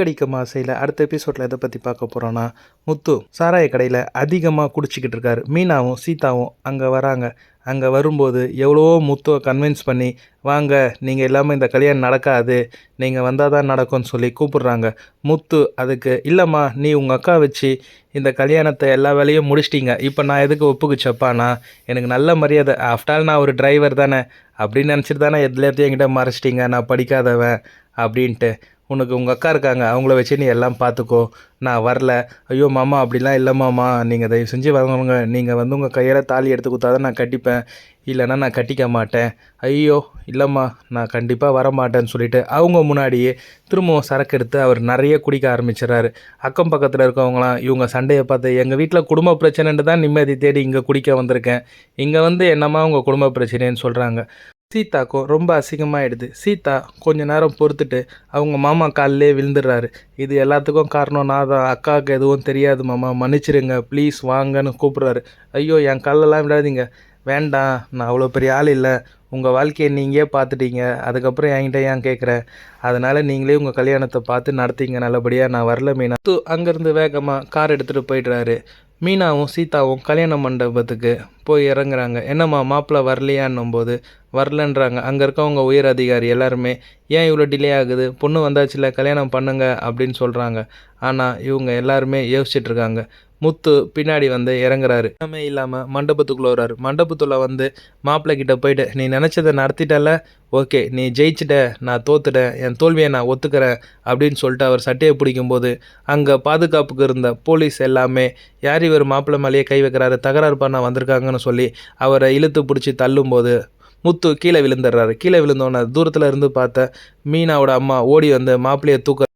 கடிக்கும் ஆசையில் அடுத்த எபிசோடில் எதை பற்றி பார்க்க போகிறோன்னா, முத்து சாராய கடையில் அதிகமாக குடிச்சிக்கிட்டு இருக்காரு. மீனாவும் சீதாவும் அங்கே வராங்க. அங்கே வரும்போது எவ்வளவோ முத்துவை கன்வின்ஸ் பண்ணி, வாங்க நீங்கள் இல்லாமல் இந்த கல்யாணம் நடக்காது, நீங்கள் வந்தால் தான் நடக்கும்னு சொல்லி கூப்பிட்றாங்க. முத்து அதுக்கு, இல்லைம்மா நீ உங்கள் அக்கா வச்சு இந்த கல்யாணத்தை எல்லா வேலையும் முடிச்சிட்டிங்க, இப்போ நான் எதுக்கு ஒப்புக்குச்சப்பானா, எனக்கு நல்ல மரியாதை, ஆஃப்டால் நான் ஒரு டிரைவர் தானே அப்படின்னு நினச்சிட்டு தானே எல்லாத்தையும் என்கிட்ட மறைச்சிட்டிங்க, நான் படிக்காதவன் அப்படின்ட்டு. உனக்கு உங்கள் அக்கா இருக்காங்க, அவங்கள வச்சு நீ எல்லாம் பார்த்துக்கோ, நான் வரல. ஐயோ மாமா அப்படிலாம் இல்லை மாமா, நீங்கள் தயவு செஞ்சு வரவங்க, நீங்கள் வந்து உங்கள் கையில் தாலி எடுத்து கொடுத்தாதான் நான் கட்டிப்பேன், இல்லைன்னா நான் கட்டிக்க மாட்டேன். ஐயோ இல்லைம்மா நான் கண்டிப்பாக வரமாட்டேன்னு சொல்லிவிட்டு அவங்க முன்னாடியே திரும்பவும் சரக்கு எடுத்து அவர் நிறைய குடிக்க ஆரம்பிச்சிடறாரு. அக்கம் பக்கத்தில் இருக்கவங்களாம் இவங்க சண்டையை பார்த்து, எங்கள் வீட்டில் குடும்ப பிரச்சனைன்னு தான் நிம்மதி தேடி இங்கே குடிக்க வந்திருக்கேன், இங்கே வந்து என்னம்மா உங்கள் குடும்ப பிரச்சனைன்னு சொல்கிறாங்க. சீதாக்கும் ரொம்ப அசிங்கமாகிடுது. சீதா கொஞ்ச நேரம் பொறுத்துட்டு அவங்க மாமா காலிலே விழுந்துடுறாரு. இது எல்லாத்துக்கும் காரணம் நான் தான், அக்காவுக்கு எதுவும் தெரியாது மாமா, மன்னிச்சிருங்க ப்ளீஸ் வாங்கன்னு கூப்பிட்றாரு. ஐயோ என் காலெல்லாம் விடாதீங்க, வேண்டாம் நான் அவ்வளோ பெரிய ஆள் இல்லை, உங்கள் வாழ்க்கையை நீங்களே பார்த்துட்டீங்க, அதுக்கப்புறம் என்கிட்ட ஏன் கேட்குற, அதனால் நீங்களே உங்கள் கல்யாணத்தை பார்த்து நடத்திங்க நல்லபடியாக, நான் வரல மீனா. அங்கேருந்து வேகமாக கார் எடுத்துகிட்டு போயிடுறாரு. மீனாவும் சீதாவும் கல்யாண மண்டபத்துக்கு போய் இறங்குறாங்க. என்னம்மா மாப்பிள்ளை வரலையான்னும் போது வரலன்றாங்க. அங்கே இருக்கவங்க உயர் அதிகாரி எல்லாருமே, ஏன் இவ்வளோ டிலே ஆகுது, பொண்ணு வந்தாச்சுல கல்யாணம் பண்ணுங்க அப்படின்னு சொல்கிறாங்க. ஆனால் இவங்க எல்லாருமே யோசிச்சுட்ருக்காங்க. முத்து பின்னாடி வந்து இறங்குறாரு. எல்லாமே இல்லாமல் மண்டபத்துக்குள்ளே வர்றாரு. மண்டபத்தில் வந்து மாப்பிள்ளை கிட்ட போயிட்டு, நீ நினச்சதை நடத்திட்டல, ஓகே நீ ஜெயிச்சிட்ட, நான் தோத்துட்டேன், என் தோல்வியை நான் ஒத்துக்கிறேன் அப்படின்னு சொல்லிட்டு அவர் சட்டையை பிடிக்கும்போது அங்கே பாதுகாப்புக்கு இருந்த போலீஸ் எல்லாமே, யார் இவர் மாப்பிள்ளை மேலேயே கை வைக்கிறாரு, தகராறு பண்ண வந்திருக்காங்கன்னு சொல்லி அவரை இழுத்து பிடிச்சி தள்ளும்போது முத்து கீழே விழுந்துடுறாரு. கீழே விழுந்தோன்னே தூரத்தில் இருந்து பார்த்த மீனாவோட அம்மா ஓடி வந்து மாப்பிள்ளையை தூக்க